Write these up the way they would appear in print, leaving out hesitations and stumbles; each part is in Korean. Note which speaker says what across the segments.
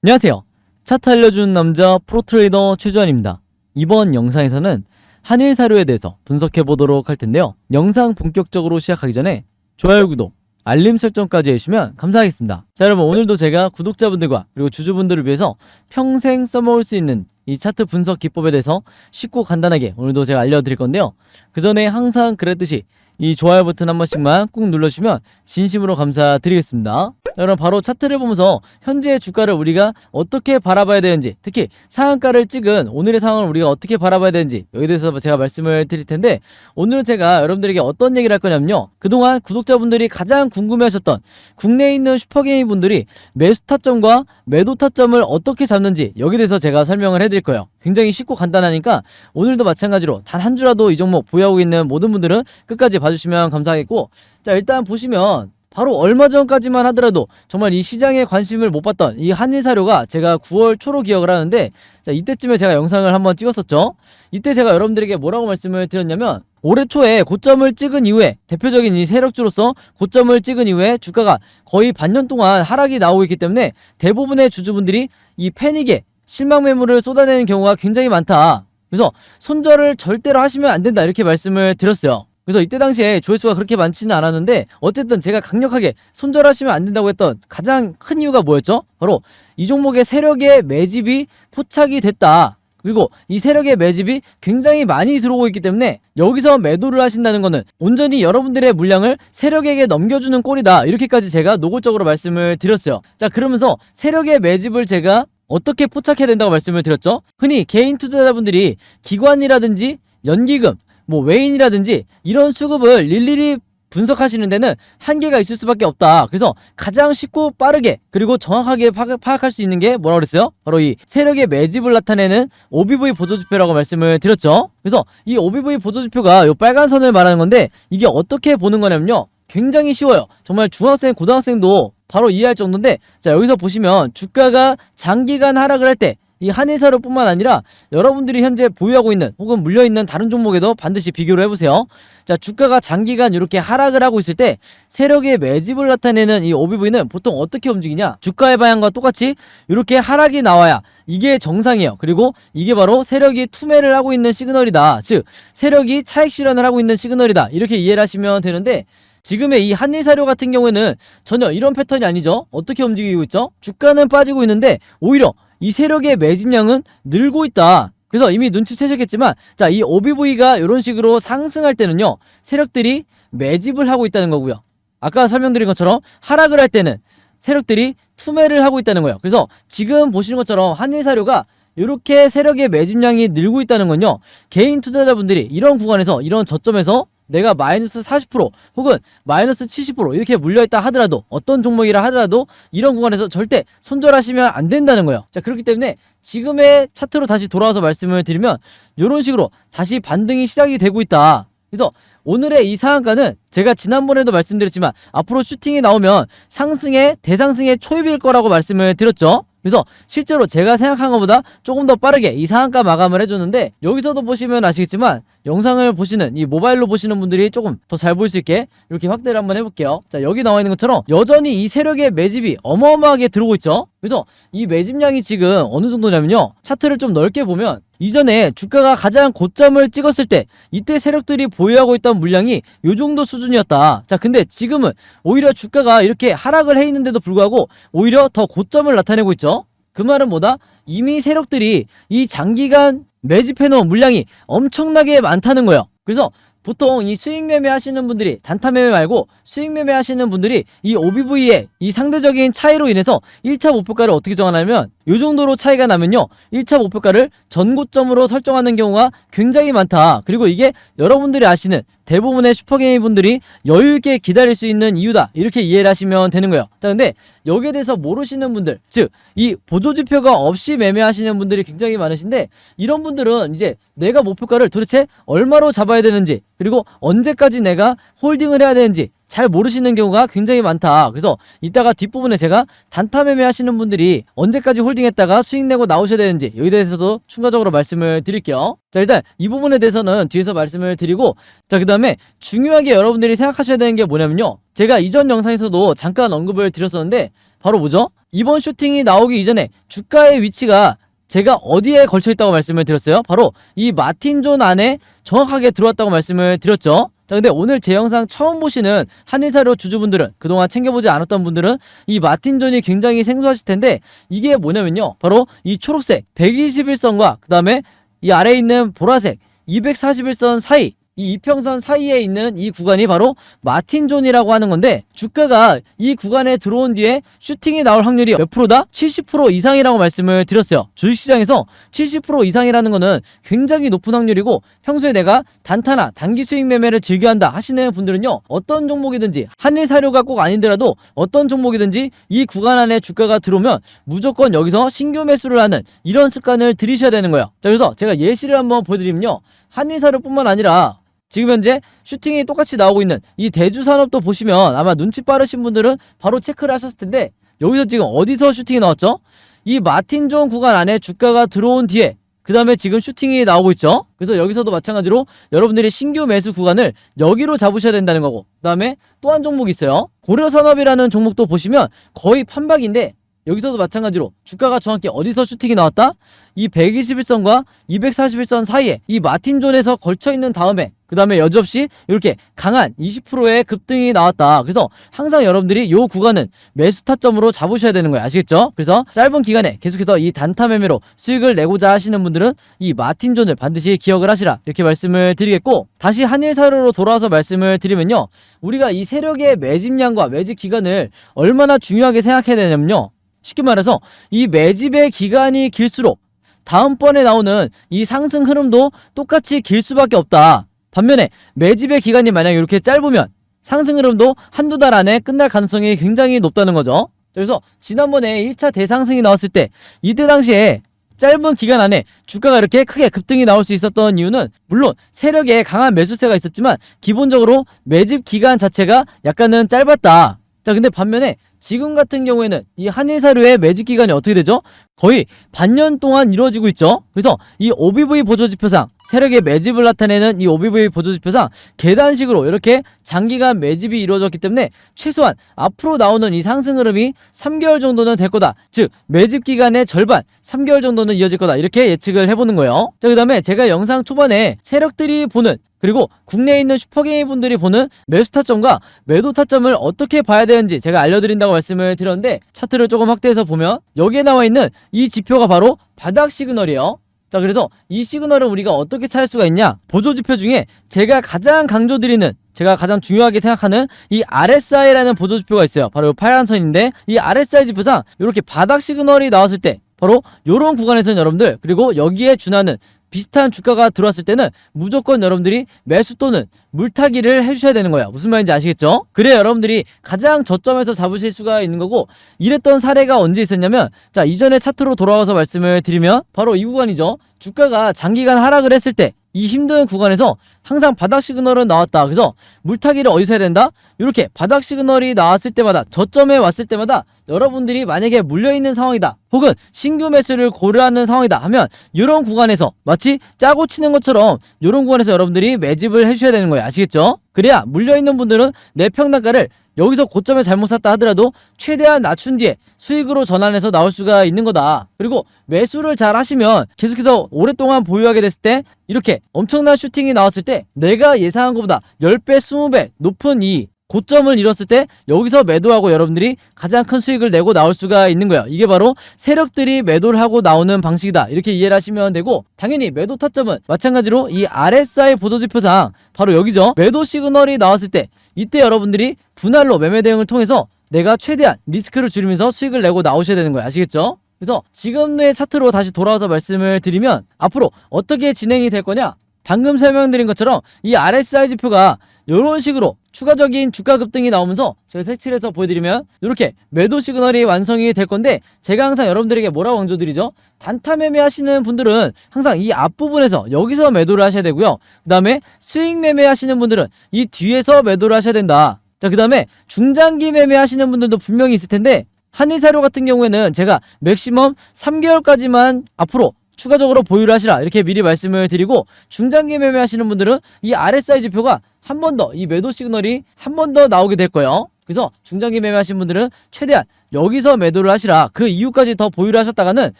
Speaker 1: 안녕하세요. 차트 알려주는 남자 프로트레이더 최주환입니다. 이번 영상에서는 한일 사료에 대해서 분석해 보도록 할 텐데요. 영상 본격적으로 시작하기 전에 좋아요, 구독, 알림 설정까지 해주시면 감사하겠습니다. 자, 여러분, 오늘도 제가 구독자분들과 그리고 주주분들을 위해서 평생 써먹을 수 있는 이 차트 분석 기법에 대해서 쉽고 간단하게 오늘도 제가 알려드릴 건데요. 그 전에 항상 그랬듯이 이 좋아요 버튼 한 번씩만 꾹 눌러주시면 진심으로 감사드리겠습니다. 자, 그럼 바로 차트를 보면서 현재의 주가를 우리가 어떻게 바라봐야 되는지, 특히 상한가를 찍은 오늘의 상황을 우리가 어떻게 바라봐야 되는지 여기에 대해서 제가 말씀을 드릴 텐데, 오늘은 제가 여러분들에게 어떤 얘기를 할 거냐면요, 그동안 구독자분들이 가장 궁금해하셨던 국내에 있는 슈퍼게임 분들이 매수 타점과 매도 타점을 어떻게 잡는지 여기에 대해서 제가 설명을 해드릴 거예요. 굉장히 쉽고 간단하니까 오늘도 마찬가지로 단 한 주라도 이 종목 보유하고 있는 모든 분들은 끝까지 봐주시면 감사하겠고, 자, 일단 보시면 바로 얼마 전까지만 하더라도 정말 이 시장에 관심을 못 받던 이 한일사료가 제가 9월 초로 기억을 하는데, 자, 이때쯤에 제가 영상을 한번 찍었었죠. 이때 제가 여러분들에게 뭐라고 말씀을 드렸냐면, 올해 초에 고점을 찍은 이후에, 대표적인 이 세력주로서 고점을 찍은 이후에 주가가 거의 반년 동안 하락이 나오고 있기 때문에 대부분의 주주분들이 이 패닉에 실망 매물을 쏟아내는 경우가 굉장히 많다. 그래서 손절을 절대로 하시면 안 된다, 이렇게 말씀을 드렸어요. 그래서 이때 당시에 조회수가 그렇게 많지는 않았는데, 어쨌든 제가 강력하게 손절하시면 안 된다고 했던 가장 큰 이유가 뭐였죠? 바로 이 종목의 세력의 매집이 포착이 됐다. 그리고 이 세력의 매집이 굉장히 많이 들어오고 있기 때문에 여기서 매도를 하신다는 거는 온전히 여러분들의 물량을 세력에게 넘겨주는 꼴이다, 이렇게까지 제가 노골적으로 말씀을 드렸어요. 자, 그러면서 세력의 매집을 제가 어떻게 포착해야 된다고 말씀을 드렸죠? 흔히 개인 투자자분들이 기관이라든지 연기금, 외인이라든지 이런 수급을 일일이 분석하시는 데는 한계가 있을 수밖에 없다. 그래서 가장 쉽고 빠르게 그리고 정확하게 파악할 수 있는 게 뭐라고 그랬어요? 바로 이 세력의 매집을 나타내는 OBV 보조지표라고 말씀을 드렸죠. 그래서 이 OBV 보조지표가 요 빨간 선을 말하는 건데, 이게 어떻게 보는 거냐면요, 굉장히 쉬워요. 정말 중학생, 고등학생도 바로 이해할 정도인데, 자, 여기서 보시면 주가가 장기간 하락을 할 때 이 한일사료 뿐만 아니라 여러분들이 현재 보유하고 있는 혹은 물려있는 다른 종목에도 반드시 비교를 해보세요. 자, 주가가 장기간 이렇게 하락을 하고 있을 때 세력의 매집을 나타내는 이 OBV는 보통 어떻게 움직이냐, 주가의 방향과 똑같이 이렇게 하락이 나와야 이게 정상이에요. 그리고 이게 바로 세력이 투매를 하고 있는 시그널이다, 즉 세력이 차익 실현을 하고 있는 시그널이다, 이렇게 이해를 하시면 되는데, 지금의 이 한일사료 같은 경우에는 전혀 이런 패턴이 아니죠. 어떻게 움직이고 있죠? 주가는 빠지고 있는데 오히려 이 세력의 매집량은 늘고 있다. 그래서 이미 눈치채셨겠지만, 자, 이 OBV가 이런 식으로 상승할 때는요, 세력들이 매집을 하고 있다는 거고요, 아까 설명드린 것처럼 하락을 할 때는 세력들이 투매를 하고 있다는 거예요. 그래서 지금 보시는 것처럼 한일사료가 이렇게 세력의 매집량이 늘고 있다는 건요, 개인 투자자분들이 이런 구간에서, 이런 저점에서 내가 마이너스 40% 혹은 마이너스 70% 이렇게 물려있다 하더라도, 어떤 종목이라 하더라도 이런 구간에서 절대 손절하시면 안 된다는 거예요. 자, 그렇기 때문에 지금의 차트로 다시 돌아와서 말씀을 드리면 이런 식으로 다시 반등이 시작이 되고 있다. 그래서 오늘의 이 상한가는 제가 지난번에도 말씀드렸지만 앞으로 슈팅이 나오면 상승의 대상승의 초입일 거라고 말씀을 드렸죠. 그래서 실제로 제가 생각한 것보다 조금 더 빠르게 이 상한가 마감을 해줬는데, 여기서도 보시면 아시겠지만 영상을 보시는, 이 모바일로 보시는 분들이 조금 더 잘 보일 수 있게 이렇게 확대를 한번 해볼게요. 자, 여기 나와 있는 것처럼 여전히 이 세력의 매집이 어마어마하게 들어오고 있죠. 그래서 이 매집량이 지금 어느 정도냐면요, 차트를 좀 넓게 보면 이전에 주가가 가장 고점을 찍었을 때 이때 세력들이 보유하고 있던 물량이 요 정도 수준이었다. 자, 근데 지금은 오히려 주가가 이렇게 하락을 해 있는데도 불구하고 오히려 더 고점을 나타내고 있죠. 그 말은 뭐다? 이미 세력들이 이 장기간 매집해 놓은 물량이 엄청나게 많다는 거예요. 그래서 보통 이 수익 매매 하시는 분들이, 단타 매매 말고 수익 매매 하시는 분들이 이 OBV의 이 상대적인 차이로 인해서 1차 목표가를 어떻게 정하냐면, 이 정도로 차이가 나면요, 1차 목표가를 전고점으로 설정하는 경우가 굉장히 많다. 그리고 이게 여러분들이 아시는 대부분의 슈퍼게임 분들이 여유있게 기다릴 수 있는 이유다, 이렇게 이해를 하시면 되는 거예요. 자, 근데 여기에 대해서 모르시는 분들, 즉 이 보조지표가 없이 매매하시는 분들이 굉장히 많으신데, 이런 분들은 이제 내가 목표가를 도대체 얼마로 잡아야 되는지, 그리고 언제까지 내가 홀딩을 해야 되는지 잘 모르시는 경우가 굉장히 많다. 그래서 이따가 뒷부분에 제가 단타 매매 하시는 분들이 언제까지 홀딩했다가 수익 내고 나오셔야 되는지 여기에 대해서도 추가적으로 말씀을 드릴게요. 자, 일단 이 부분에 대해서는 뒤에서 말씀을 드리고, 자, 그 다음에 중요하게 여러분들이 생각하셔야 되는 게 뭐냐면요, 제가 이전 영상에서도 잠깐 언급을 드렸었는데 바로 뭐죠? 이번 슈팅이 나오기 이전에 주가의 위치가 제가 어디에 걸쳐 있다고 말씀을 드렸어요? 바로 이 마틴 존 안에 정확하게 들어왔다고 말씀을 드렸죠. 자, 근데 오늘 제 영상 처음 보시는 한일사료 주주분들은, 그동안 챙겨보지 않았던 분들은 이 마틴 존이 굉장히 생소하실 텐데, 이게 뭐냐면요, 바로 이 초록색 121선과 그 다음에 이 아래에 있는 보라색 241선 사이, 이 이평선 사이에 있는 이 구간이 바로 마틴 존이라고 하는 건데, 주가가 이 구간에 들어온 뒤에 슈팅이 나올 확률이 몇 프로다? 70% 이상이라고 말씀을 드렸어요. 주식시장에서 70% 이상이라는 거는 굉장히 높은 확률이고, 평소에 내가 단타나 단기 수익 매매를 즐겨한다 하시는 분들은요, 어떤 종목이든지, 한일사료가 꼭 아니더라도 어떤 종목이든지 이 구간 안에 주가가 들어오면 무조건 여기서 신규 매수를 하는 이런 습관을 들이셔야 되는 거예요. 자, 그래서 제가 예시를 한번 보여드리면요, 한일사료뿐만 아니라 지금 현재 슈팅이 똑같이 나오고 있는 이 대주산업도 보시면 아마 눈치 빠르신 분들은 바로 체크를 하셨을 텐데, 여기서 지금 어디서 슈팅이 나왔죠? 이 마틴 존 구간 안에 주가가 들어온 뒤에 그 다음에 지금 슈팅이 나오고 있죠. 그래서 여기서도 마찬가지로 여러분들이 신규 매수 구간을 여기로 잡으셔야 된다는 거고, 그 다음에 또 한 종목이 있어요. 고려산업이라는 종목도 보시면 거의 판박인데, 여기서도 마찬가지로 주가가 정확히 어디서 슈팅이 나왔다? 이 121선과 241선 사이에 이 마틴 존에서 걸쳐있는 다음에 그 다음에 여지없이 이렇게 강한 20%의 급등이 나왔다. 그래서 항상 여러분들이 이 구간은 매수 타점으로 잡으셔야 되는 거예요. 아시겠죠? 그래서 짧은 기간에 계속해서 이 단타 매매로 수익을 내고자 하시는 분들은 이 마틴 존을 반드시 기억을 하시라, 이렇게 말씀을 드리겠고, 다시 한일사료로 돌아와서 말씀을 드리면요, 우리가 이 세력의 매집량과 매집 기간을 얼마나 중요하게 생각해야 되냐면요, 쉽게 말해서 이 매집의 기간이 길수록 다음번에 나오는 이 상승 흐름도 똑같이 길 수밖에 없다. 반면에 매집의 기간이 만약 이렇게 짧으면 상승 흐름도 한두 달 안에 끝날 가능성이 굉장히 높다는 거죠. 그래서 지난번에 1차 대상승이 나왔을 때, 이때 당시에 짧은 기간 안에 주가가 이렇게 크게 급등이 나올 수 있었던 이유는, 물론 세력의 강한 매수세가 있었지만 기본적으로 매집 기간 자체가 약간은 짧았다. 자, 근데 반면에 지금 같은 경우에는 이 한일사료의 매집 기간이 어떻게 되죠? 거의 반년 동안 이루어지고 있죠. 그래서 이 OBV 보조지표상, 세력의 매집을 나타내는 이 OBV 보조지표상 계단식으로 이렇게 장기간 매집이 이루어졌기 때문에 최소한 앞으로 나오는 이 상승 흐름이 3개월 정도는 될 거다. 즉 매집 기간의 절반, 3개월 정도는 이어질 거다, 이렇게 예측을 해보는 거예요. 자, 그 다음에 제가 영상 초반에 세력들이 보는, 그리고 국내에 있는 슈퍼게임 분들이 보는 매수 타점과 매도 타점을 어떻게 봐야 되는지 제가 알려드린다고 말씀을 드렸는데, 차트를 조금 확대해서 보면 여기에 나와 있는 이 지표가 바로 바닥 시그널이에요. 자, 그래서 이 시그널을 우리가 어떻게 찾을 수가 있냐? 보조지표 중에 제가 가장 강조드리는, 제가 가장 중요하게 생각하는 이 RSI라는 보조지표가 있어요. 바로 이 파란 선인데, 이 RSI 지표상 이렇게 바닥 시그널이 나왔을 때 바로 이런 구간에서는 여러분들, 그리고 여기에 준하는 비슷한 주가가 들어왔을 때는 무조건 여러분들이 매수 또는 물타기를 해주셔야 되는 거예요. 무슨 말인지 아시겠죠? 그래야 여러분들이 가장 저점에서 잡으실 수가 있는 거고, 이랬던 사례가 언제 있었냐면, 자, 이전에 차트로 돌아와서 말씀을 드리면 바로 이 구간이죠. 주가가 장기간 하락을 했을 때 이 힘든 구간에서 항상 바닥 시그널은 나왔다. 그래서 물타기를 어디서 해야 된다? 이렇게 바닥 시그널이 나왔을 때마다, 저점에 왔을 때마다 여러분들이 만약에 물려있는 상황이다, 혹은 신규 매수를 고려하는 상황이다 하면 이런 구간에서 마치 짜고 치는 것처럼 이런 구간에서 여러분들이 매집을 해주셔야 되는 거예요. 아시겠죠? 그래야 물려있는 분들은 내 평단가를 여기서 고점에 잘못 샀다 하더라도 최대한 낮춘 뒤에 수익으로 전환해서 나올 수가 있는 거다. 그리고 매수를 잘 하시면 계속해서 오랫동안 보유하게 됐을 때 이렇게 엄청난 슈팅이 나왔을 때 내가 예상한 것보다 10배, 20배 높은 이 고점을 이뤘을 때 여기서 매도하고 여러분들이 가장 큰 수익을 내고 나올 수가 있는 거예요. 이게 바로 세력들이 매도를 하고 나오는 방식이다, 이렇게 이해를 하시면 되고, 당연히 매도 타점은 마찬가지로 이 RSI 보조지표상 바로 여기죠. 매도 시그널이 나왔을 때 이때 여러분들이 분할로 매매 대응을 통해서 내가 최대한 리스크를 줄이면서 수익을 내고 나오셔야 되는 거예요. 아시겠죠? 그래서 지금의 차트로 다시 돌아와서 말씀을 드리면, 앞으로 어떻게 진행이 될 거냐, 방금 설명드린 것처럼 이 RSI 지표가 이런 식으로 추가적인 주가 급등이 나오면서 제가 색칠을 해서 보여드리면 이렇게 매도 시그널이 완성이 될 건데, 제가 항상 여러분들에게 뭐라고 강조드리죠? 단타 매매 하시는 분들은 항상 이 앞부분에서 여기서 매도를 하셔야 되고요, 그 다음에 수익 매매 하시는 분들은 이 뒤에서 매도를 하셔야 된다. 자, 그 다음에 중장기 매매 하시는 분들도 분명히 있을 텐데, 한일사료 같은 경우에는 제가 맥시멈 3개월까지만 앞으로 추가적으로 보유를 하시라, 이렇게 미리 말씀을 드리고, 중장기 매매 하시는 분들은 이 RSI 지표가 한 번 더, 이 매도 시그널이 한 번 더 나오게 될 거예요. 그래서 중장기 매매하신 분들은 최대한 여기서 매도를 하시라. 그 이유까지 더 보유를 하셨다가는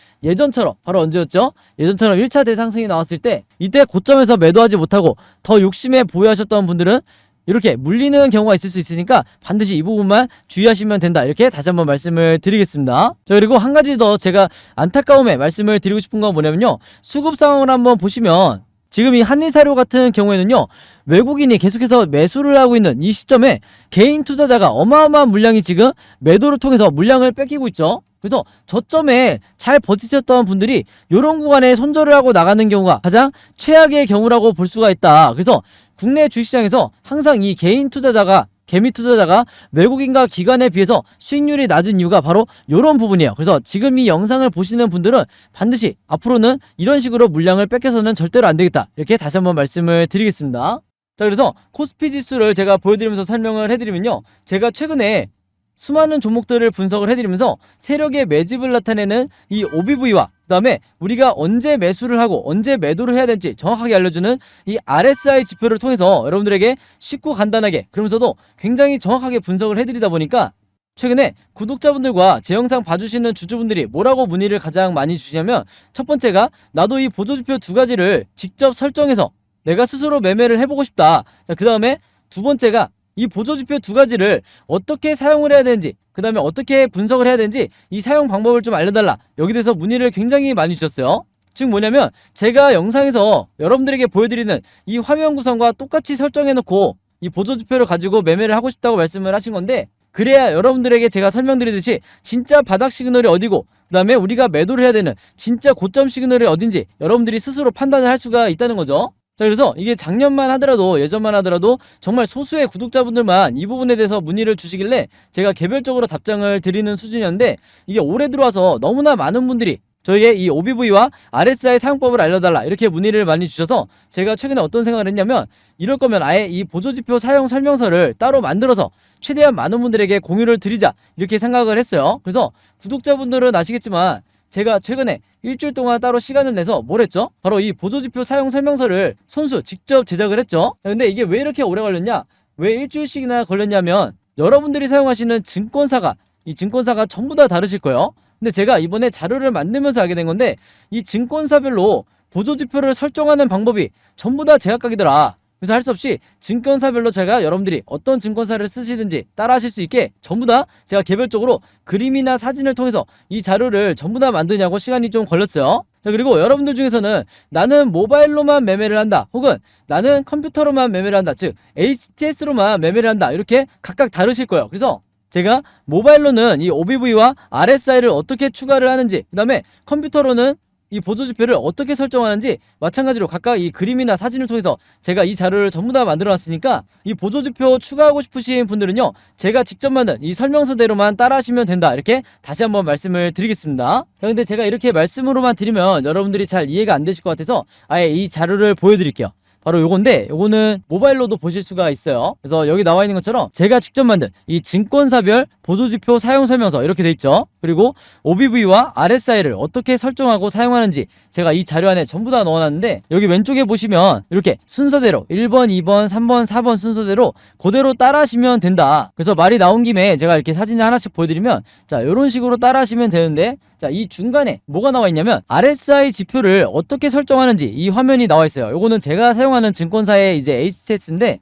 Speaker 1: 예전처럼, 바로 언제였죠? 예전처럼 1차 대상승이 나왔을 때 이때 고점에서 매도하지 못하고 더 욕심에 보유하셨던 분들은 이렇게 물리는 경우가 있을 수 있으니까 반드시 이 부분만 주의하시면 된다. 이렇게 다시 한번 말씀을 드리겠습니다. 자, 그리고 한 가지 더 제가 안타까움에 말씀을 드리고 싶은 건 뭐냐면요, 수급 상황을 한번 보시면 지금 이 한일사료 같은 경우에는요, 외국인이 계속해서 매수를 하고 있는 이 시점에 개인 투자자가 어마어마한 물량이 지금 매도를 통해서 물량을 뺏기고 있죠. 그래서 저점에 잘 버티셨던 분들이 이런 구간에 손절을 하고 나가는 경우가 가장 최악의 경우라고 볼 수가 있다. 그래서 국내 주식시장에서 항상 이 개인 투자자가, 개미 투자자가 외국인과 기관에 비해서 수익률이 낮은 이유가 바로 이런 부분이에요. 그래서 지금 이 영상을 보시는 분들은 반드시 앞으로는 이런 식으로 물량을 뺏겨서는 절대로 안 되겠다. 이렇게 다시 한번 말씀을 드리겠습니다. 자, 그래서 코스피 지수를 제가 보여드리면서 설명을 해드리면요, 제가 최근에 수많은 종목들을 분석을 해드리면서 세력의 매집을 나타내는 이 OBV와 그 다음에 우리가 언제 매수를 하고 언제 매도를 해야 될지 정확하게 알려주는 이 RSI 지표를 통해서 여러분들에게 쉽고 간단하게, 그러면서도 굉장히 정확하게 분석을 해드리다 보니까 최근에 구독자분들과 제 영상 봐주시는 주주분들이 뭐라고 문의를 가장 많이 주시냐면, 첫 번째가 나도 이 보조지표 두 가지를 직접 설정해서 내가 스스로 매매를 해보고 싶다. 자, 그 다음에 두 번째가 이 보조지표 두 가지를 어떻게 사용을 해야 되는지, 그 다음에 어떻게 분석을 해야 되는지 이 사용 방법을 좀 알려달라. 여기 대해서 문의를 굉장히 많이 주셨어요. 즉 뭐냐면, 제가 영상에서 여러분들에게 보여드리는 이 화면 구성과 똑같이 설정해놓고 이 보조지표를 가지고 매매를 하고 싶다고 말씀을 하신 건데, 그래야 여러분들에게 제가 설명드리듯이 진짜 바닥 시그널이 어디고 그 다음에 우리가 매도를 해야 되는 진짜 고점 시그널이 어딘지 여러분들이 스스로 판단을 할 수가 있다는 거죠. 자, 그래서 이게 작년만 하더라도, 예전만 하더라도 정말 소수의 구독자분들만 이 부분에 대해서 문의를 주시길래 제가 개별적으로 답장을 드리는 수준이었는데, 이게 올해 들어와서 너무나 많은 분들이 저에게 이 OBV와 RSI 사용법을 알려달라 이렇게 문의를 많이 주셔서 제가 최근에 어떤 생각을 했냐면, 이럴 거면 아예 이 보조지표 사용 설명서를 따로 만들어서 최대한 많은 분들에게 공유를 드리자 이렇게 생각을 했어요. 그래서 구독자분들은 아시겠지만 제가 최근에 일주일 동안 따로 시간을 내서 뭘 했죠? 바로 이 보조지표 사용 설명서를 손수 직접 제작을 했죠. 근데 이게 왜 이렇게 오래 걸렸냐? 왜 일주일씩이나 걸렸냐면, 여러분들이 사용하시는 이 증권사가 전부 다 다르실 거예요. 근데 제가 이번에 자료를 만들면서 알게 된 건데, 이 증권사별로 보조지표를 설정하는 방법이 전부 다 제각각이더라. 그래서 할 수 없이 증권사별로 제가 여러분들이 어떤 증권사를 쓰시든지 따라 하실 수 있게 전부 다 제가 개별적으로 그림이나 사진을 통해서 이 자료를 전부 다 만드냐고 시간이 좀 걸렸어요. 자, 그리고 여러분들 중에서는 나는 모바일로만 매매를 한다, 혹은 나는 컴퓨터로만 매매를 한다, 즉 HTS로만 매매를 한다, 이렇게 각각 다르실 거예요. 그래서 제가 모바일로는 이 OBV와 RSI를 어떻게 추가를 하는지, 그 다음에 컴퓨터로는 이 보조지표를 어떻게 설정하는지 마찬가지로 각각 이 그림이나 사진을 통해서 제가 이 자료를 전부 다 만들어 놨으니까, 이 보조지표 추가하고 싶으신 분들은요, 제가 직접 만든 이 설명서대로만 따라 하시면 된다. 이렇게 다시 한번 말씀을 드리겠습니다. 자, 근데 제가 이렇게 말씀으로만 드리면 여러분들이 잘 이해가 안 되실 것 같아서 아예 이 자료를 보여드릴게요. 바로 요건데, 요거는 모바일로도 보실 수가 있어요. 그래서 여기 나와 있는 것처럼 제가 직접 만든 이 증권사별 보조지표 사용 설명서 이렇게 돼 있죠. 그리고 OBV와 RSI를 어떻게 설정하고 사용하는지 제가 이 자료 안에 전부 다 넣어놨는데, 여기 왼쪽에 보시면 이렇게 순서대로 1번, 2번, 3번, 4번 순서대로 그대로 따라 하시면 된다. 그래서 말이 나온 김에 제가 이렇게 사진을 하나씩 보여드리면, 자, 이런 식으로 따라 하시면 되는데, 자, 이 중간에 뭐가 나와 있냐면 RSI 지표를 어떻게 설정하는지 이 화면이 나와 있어요. 요거는 제가 사용하는 증권사의 이제 HTS인데,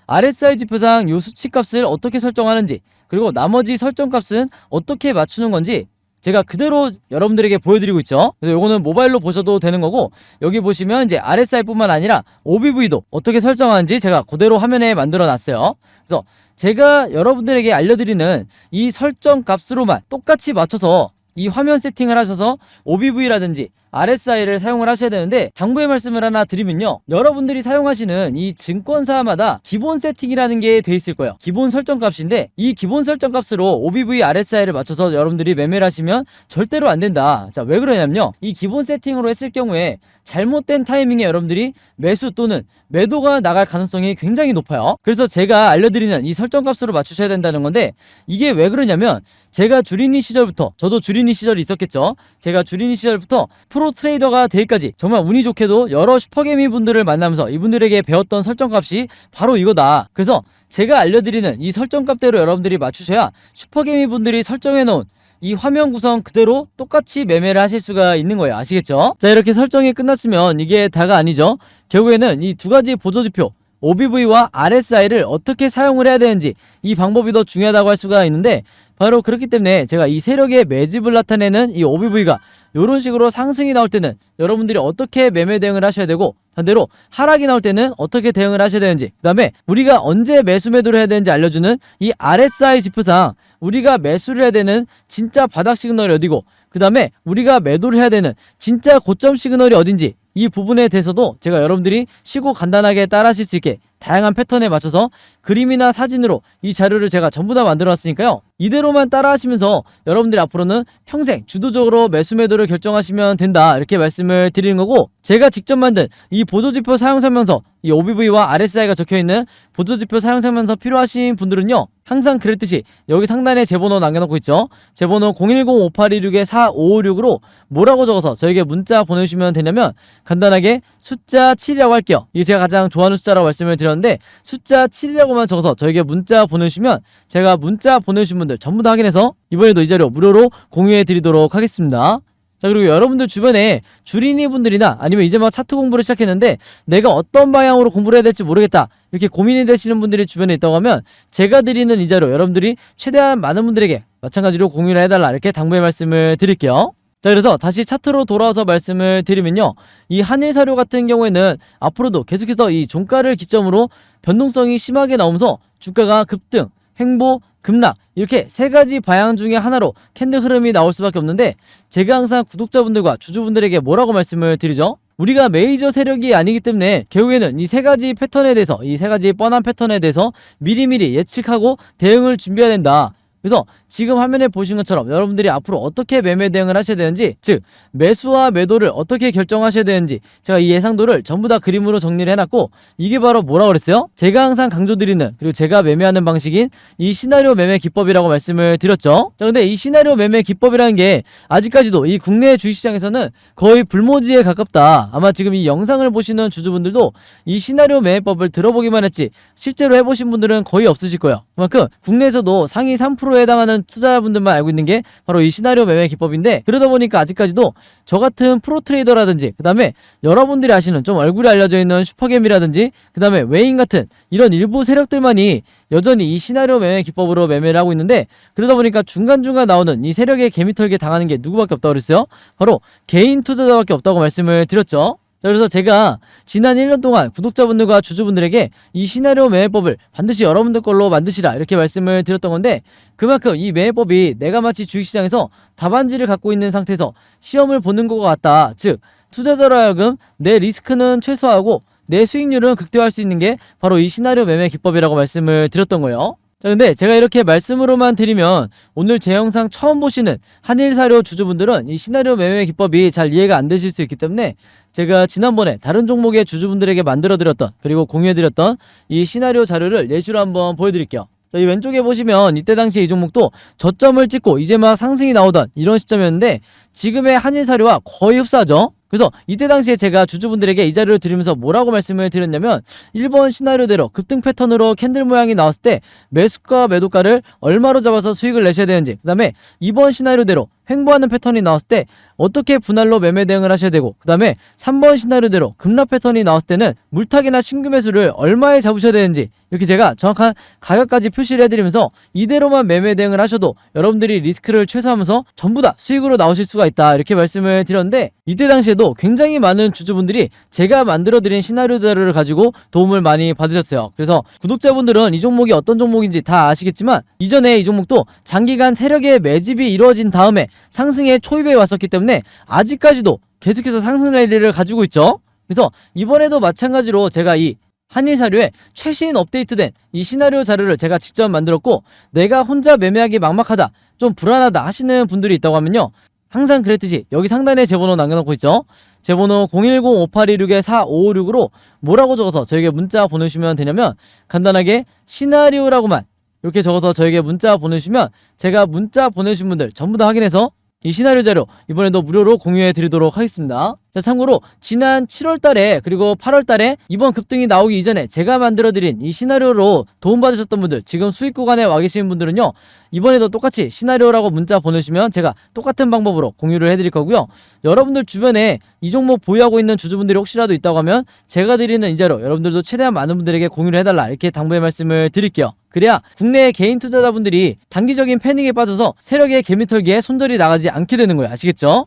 Speaker 1: RSI 지표상 요 수치값을 어떻게 설정하는지, 그리고 나머지 설정값은 어떻게 맞추는 건지 제가 그대로 여러분들에게 보여드리고 있죠. 그래서 요거는 모바일로 보셔도 되는 거고, 여기 보시면 이제 RSI 뿐만 아니라 OBV도 어떻게 설정하는지 제가 그대로 화면에 만들어 놨어요. 그래서 제가 여러분들에게 알려드리는 이 설정 값으로만 똑같이 맞춰서 이 화면 세팅을 하셔서 OBV라든지 RSI를 사용을 하셔야 되는데, 당부의 말씀을 하나 드리면요, 여러분들이 사용하시는 이 증권사마다 기본 세팅이라는 게 돼 있을 거예요. 기본 설정 값인데, 이 기본 설정 값으로 OBV, RSI를 맞춰서 여러분들이 매매를 하시면 절대로 안 된다. 자, 왜 그러냐면요, 이 기본 세팅으로 했을 경우에 잘못된 타이밍에 여러분들이 매수 또는 매도가 나갈 가능성이 굉장히 높아요. 그래서 제가 알려드리는 이 설정 값으로 맞추셔야 된다는 건데, 이게 왜 그러냐면, 제가 주린이 시절부터, 저도 주린이 시절이 있었겠죠. 제가 주린이 시절부터 프로 트레이더가 되기까지 정말 운이 좋게도 여러 슈퍼개미 분들을 만나면서 이분들에게 배웠던 설정값이 바로 이거다. 그래서 제가 알려드리는 이 설정값대로 여러분들이 맞추셔야 슈퍼개미 분들이 설정해놓은 이 화면 구성 그대로 똑같이 매매를 하실 수가 있는 거예요. 아시겠죠? 자, 이렇게 설정이 끝났으면 이게 다가 아니죠. 결국에는 이 두 가지 보조지표 OBV와 RSI를 어떻게 사용을 해야 되는지, 이 방법이 더 중요하다고 할 수가 있는데, 바로 그렇기 때문에 제가 이 세력의 매집을 나타내는 이 OBV가 이런 식으로 상승이 나올 때는 여러분들이 어떻게 매매 대응을 하셔야 되고, 반대로 하락이 나올 때는 어떻게 대응을 하셔야 되는지, 그 다음에 우리가 언제 매수 매도를 해야 되는지 알려주는 이 RSI 지표상 우리가 매수를 해야 되는 진짜 바닥 시그널이 어디고, 그 다음에 우리가 매도를 해야 되는 진짜 고점 시그널이 어딘지, 이 부분에 대해서도 제가 여러분들이 쉽고 간단하게 따라하실 수 있게 다양한 패턴에 맞춰서 그림이나 사진으로 이 자료를 제가 전부 다 만들어 놨으니까요, 이대로만 따라 하시면서 여러분들이 앞으로는 평생 주도적으로 매수 매도를 결정하시면 된다, 이렇게 말씀을 드리는 거고, 제가 직접 만든 이 보조지표 사용설명서, 이 OBV와 RSI가 적혀있는 보조지표 사용설명서 필요하신 분들은요, 항상 그랬듯이 여기 상단에 제 번호 남겨놓고 있죠. 제 번호 010-5826-4556으로 뭐라고 적어서 저에게 문자 보내주시면 되냐면, 간단하게 숫자 7이라고 할게요. 이게 제가 가장 좋아하는 숫자라고 말씀을 드렸는데, 숫자 7이라고만 적어서 저에게 문자 보내주시면 제가 문자 보내주신 분들 전부 다 확인해서 이번에도 이 자료 무료로 공유해 드리도록 하겠습니다. 자, 그리고 여러분들 주변에 주린이 분들이나 아니면 이제 막 차트 공부를 시작했는데 내가 어떤 방향으로 공부를 해야 될지 모르겠다, 이렇게 고민이 되시는 분들이 주변에 있다고 하면 제가 드리는 이 자료 여러분들이 최대한 많은 분들에게 마찬가지로 공유를 해달라, 이렇게 당부의 말씀을 드릴게요. 자, 그래서 다시 차트로 돌아와서 말씀을 드리면요, 이 한일사료 같은 경우에는 앞으로도 계속해서 이 종가를 기점으로 변동성이 심하게 나오면서 주가가 급등, 횡보, 급락, 이렇게 세 가지 방향 중에 하나로 캔들 흐름이 나올 수밖에 없는데, 제가 항상 구독자분들과 주주분들에게 뭐라고 말씀을 드리죠? 우리가 메이저 세력이 아니기 때문에 결국에는 이 세 가지 패턴에 대해서, 이 세 가지 뻔한 패턴에 대해서 미리미리 예측하고 대응을 준비해야 된다. 그래서 지금 화면에 보신 것처럼 여러분들이 앞으로 어떻게 매매 대응을 하셔야 되는지, 즉 매수와 매도를 어떻게 결정하셔야 되는지 제가 이 예상도를 전부 다 그림으로 정리를 해놨고, 이게 바로 뭐라고 그랬어요? 제가 항상 강조드리는, 그리고 제가 매매하는 방식인 이 시나리오 매매 기법이라고 말씀을 드렸죠. 자, 근데 이 시나리오 매매 기법이라는 게 아직까지도 이 국내 주식시장에서는 거의 불모지에 가깝다. 아마 지금 이 영상을 보시는 주주분들도 이 시나리오 매매법을 들어보기만 했지 실제로 해보신 분들은 거의 없으실 거예요. 그만큼 국내에서도 상위 3%에 해당하는 투자자분들만 알고 있는 게 바로 이 시나리오 매매 기법인데, 그러다 보니까 아직까지도 저 같은 프로 트레이더라든지, 그 다음에 여러분들이 아시는 좀 얼굴이 알려져 있는 슈퍼겜이라든지, 그 다음에 외인 같은 이런 일부 세력들만이 여전히 이 시나리오 매매 기법으로 매매를 하고 있는데, 그러다 보니까 중간중간 나오는 이 세력의 개미털기 당하는 게 누구밖에 없다고 그랬어요? 바로 개인 투자자밖에 없다고 말씀을 드렸죠. 자, 그래서 제가 지난 1년 동안 구독자분들과 주주분들에게 이 시나리오 매매법을 반드시 여러분들 걸로 만드시라, 이렇게 말씀을 드렸던 건데, 그만큼 이 매매법이 내가 마치 주식시장에서 답안지를 갖고 있는 상태에서 시험을 보는 것 같다, 즉 투자자로 하여금 내 리스크는 최소화하고 내 수익률은 극대화할 수 있는 게 바로 이 시나리오 매매 기법이라고 말씀을 드렸던 거예요. 자, 근데 제가 이렇게 말씀으로만 드리면 오늘 제 영상 처음 보시는 한일사료 주주분들은 이 시나리오 매매 기법이 잘 이해가 안 되실 수 있기 때문에, 제가 지난번에 다른 종목의 주주분들에게 만들어드렸던, 그리고 공유해드렸던 이 시나리오 자료를 예시로 한번 보여드릴게요. 자, 이 왼쪽에 보시면 이때 당시에 이 종목도 저점을 찍고 이제 막 상승이 나오던 이런 시점이었는데, 지금의 한일사료와 거의 흡사하죠. 그래서 이때 당시에 제가 주주분들에게 이 자료를 드리면서 뭐라고 말씀을 드렸냐면, 1번 시나리오대로 급등 패턴으로 캔들 모양이 나왔을 때 매수가 매도가를 얼마로 잡아서 수익을 내셔야 되는지, 그 다음에 2번 시나리오대로 횡보하는 패턴이 나왔을 때 어떻게 분할로 매매 대응을 하셔야 되고, 그 다음에 3번 시나리오대로 급락 패턴이 나왔을 때는 물타기나 신규 매수를 얼마에 잡으셔야 되는지, 이렇게 제가 정확한 가격까지 표시를 해드리면서 이대로만 매매 대응을 하셔도 여러분들이 리스크를 최소화하면서 전부 다 수익으로 나오실 수가 있다, 이렇게 말씀을 드렸는데, 이때 당시에도 굉장히 많은 주주분들이 제가 만들어드린 시나리오 자료를 가지고 도움을 많이 받으셨어요. 그래서 구독자분들은 이 종목이 어떤 종목인지 다 아시겠지만, 이전에 이 종목도 장기간 세력의 매집이 이루어진 다음에 상승의 초입에 왔었기 때문에 아직까지도 계속해서 상승 랠리를 가지고 있죠. 그래서 이번에도 마찬가지로 제가 이 한일사료의 최신 업데이트된 이 시나리오 자료를 제가 직접 만들었고, 내가 혼자 매매하기 막막하다, 좀 불안하다 하시는 분들이 있다고 하면요, 항상 그랬듯이 여기 상단에 제 번호 남겨놓고 있죠. 제 번호 010-5826-4556으로 뭐라고 적어서 저에게 문자 보내주시면 되냐면, 간단하게 시나리오라고만 이렇게 적어서 저에게 문자 보내주시면 제가 문자 보내주신 분들 전부 다 확인해서 이 시나리오 자료 이번에도 무료로 공유해 드리도록 하겠습니다. 자, 참고로 지난 7월달에 그리고 8월달에 이번 급등이 나오기 이전에 제가 만들어드린 이 시나리오로 도움받으셨던 분들, 지금 수익 구간에 와 계신 분들은요, 이번에도 똑같이 시나리오라고 문자 보내주시면 제가 똑같은 방법으로 공유를 해드릴 거고요. 여러분들 주변에 이 종목 보유하고 있는 주주분들이 혹시라도 있다고 하면 제가 드리는 이 자료 여러분들도 최대한 많은 분들에게 공유를 해달라, 이렇게 당부의 말씀을 드릴게요. 그래야 국내 개인 투자자분들이 단기적인 패닉에 빠져서 세력의 개미털기에 손절이 나가지 않게 되는 거예요. 아시겠죠?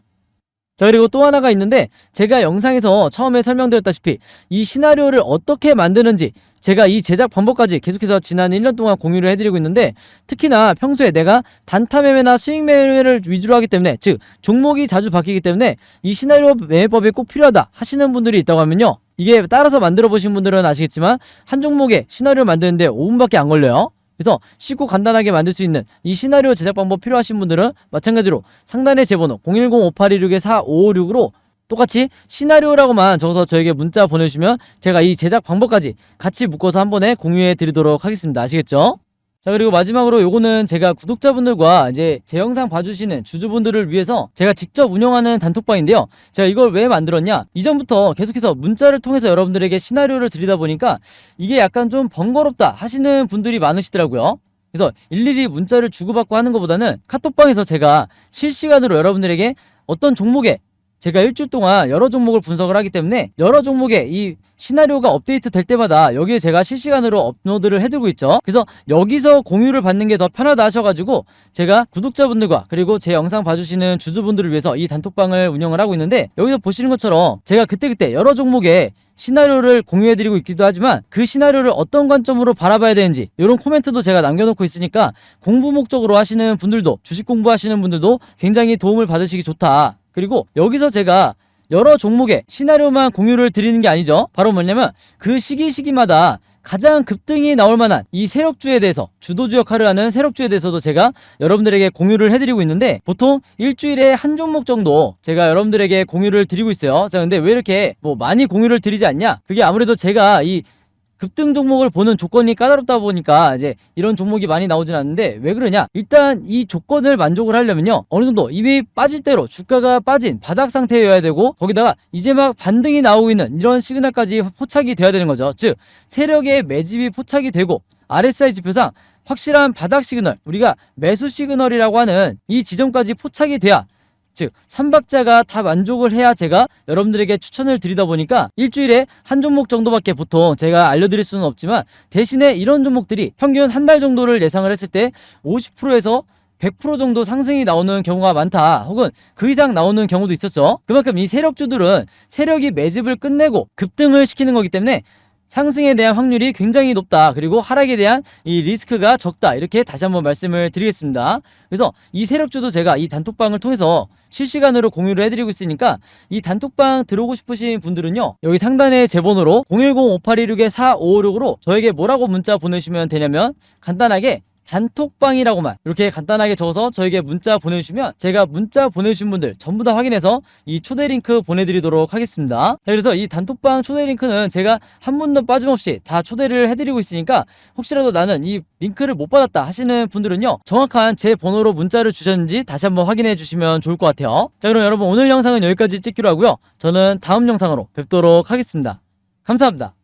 Speaker 1: 자, 그리고 또 하나가 있는데, 제가 영상에서 처음에 설명드렸다시피 이 시나리오를 어떻게 만드는지 제가 이 제작 방법까지 계속해서 지난 1년 동안 공유를 해드리고 있는데, 특히나 평소에 내가 단타 매매나 수익 매매를 위주로 하기 때문에, 즉 종목이 자주 바뀌기 때문에 이 시나리오 매매법이 꼭 필요하다 하시는 분들이 있다고 하면요, 이게 따라서 만들어 보신 분들은 아시겠지만 한 종목에 시나리오 만드는데 5분밖에 안 걸려요. 그래서 쉽고 간단하게 만들 수 있는 이 시나리오 제작 방법 필요하신 분들은 마찬가지로 상단의 제 번호 010-5816-4556으로 똑같이 시나리오라고만 적어서 저에게 문자 보내주시면 제가 이 제작 방법까지 같이 묶어서 한 번에 공유해 드리도록 하겠습니다. 아시겠죠? 자, 그리고 마지막으로 요거는 제가 구독자분들과 이제 제 영상 봐주시는 주주분들을 위해서 제가 직접 운영하는 단톡방인데요. 제가 이걸 왜 만들었냐, 이전부터 계속해서 문자를 통해서 여러분들에게 시나리오를 드리다 보니까 이게 약간 좀 번거롭다 하시는 분들이 많으시더라고요. 그래서 일일이 문자를 주고받고 하는 것보다는 카톡방에서 제가 실시간으로 여러분들에게 어떤 종목에 제가 일주일 동안 여러 종목을 분석을 하기 때문에 여러 종목의 이 시나리오가 업데이트 될 때마다 여기에 제가 실시간으로 업로드를 해두고 있죠. 그래서 여기서 공유를 받는 게 더 편하다 하셔가지고 제가 구독자분들과 그리고 제 영상 봐주시는 주주분들을 위해서 이 단톡방을 운영을 하고 있는데, 여기서 보시는 것처럼 제가 그때그때 여러 종목의 시나리오를 공유해드리고 있기도 하지만 그 시나리오를 어떤 관점으로 바라봐야 되는지 이런 코멘트도 제가 남겨놓고 있으니까 공부 목적으로 하시는 분들도, 주식 공부하시는 분들도 굉장히 도움을 받으시기 좋다. 그리고 여기서 제가 여러 종목의 시나리오만 공유를 드리는 게 아니죠. 바로 뭐냐면 그 시기마다 가장 급등이 나올 만한 이 세력주에 대해서, 주도주 역할을 하는 세력주에 대해서도 제가 여러분들에게 공유를 해드리고 있는데, 보통 일주일에 한 종목 정도 제가 여러분들에게 공유를 드리고 있어요. 자, 근데 왜 이렇게 많이 공유를 드리지 않냐? 그게 아무래도 제가 이 급등 종목을 보는 조건이 까다롭다 보니까 이제 이런 종목이 많이 나오진 않는데, 왜 그러냐, 일단 이 조건을 만족을 하려면요, 어느 정도 이미 빠질 대로 주가가 빠진 바닥 상태여야 되고, 거기다가 이제 막 반등이 나오고 있는 이런 시그널까지 포착이 돼야 되는 거죠. 즉 세력의 매집이 포착이 되고 RSI 지표상 확실한 바닥 시그널, 우리가 매수 시그널이라고 하는 이 지점까지 포착이 돼야, 즉 3박자가 다 만족을 해야 제가 여러분들에게 추천을 드리다 보니까 일주일에 한 종목 정도밖에 보통 제가 알려드릴 수는 없지만, 대신에 이런 종목들이 평균 한 달 정도를 예상을 했을 때 50%에서 100% 정도 상승이 나오는 경우가 많다, 혹은 그 이상 나오는 경우도 있었죠. 그만큼 이 세력주들은 세력이 매집을 끝내고 급등을 시키는 거기 때문에 상승에 대한 확률이 굉장히 높다, 그리고 하락에 대한 이 리스크가 적다, 이렇게 다시 한번 말씀을 드리겠습니다. 그래서 이 세력주도 제가 이 단톡방을 통해서 실시간으로 공유를 해드리고 있으니까 이 단톡방 들어오고 싶으신 분들은요, 여기 상단에 제 번호로 010-5816-4556으로 저에게 뭐라고 문자 보내주시면 되냐면, 간단하게 단톡방이라고만 이렇게 간단하게 적어서 저에게 문자 보내주시면 제가 문자 보내주신 분들 전부 다 확인해서 이 초대 링크 보내드리도록 하겠습니다. 그래서 이 단톡방 초대 링크는 제가 한 분도 빠짐없이 다 초대를 해드리고 있으니까, 혹시라도 나는 이 링크를 못 받았다 하시는 분들은요, 정확한 제 번호로 문자를 주셨는지 다시 한번 확인해 주시면 좋을 것 같아요. 자, 그럼 여러분 오늘 영상은 여기까지 찍기로 하고요, 저는 다음 영상으로 뵙도록 하겠습니다. 감사합니다.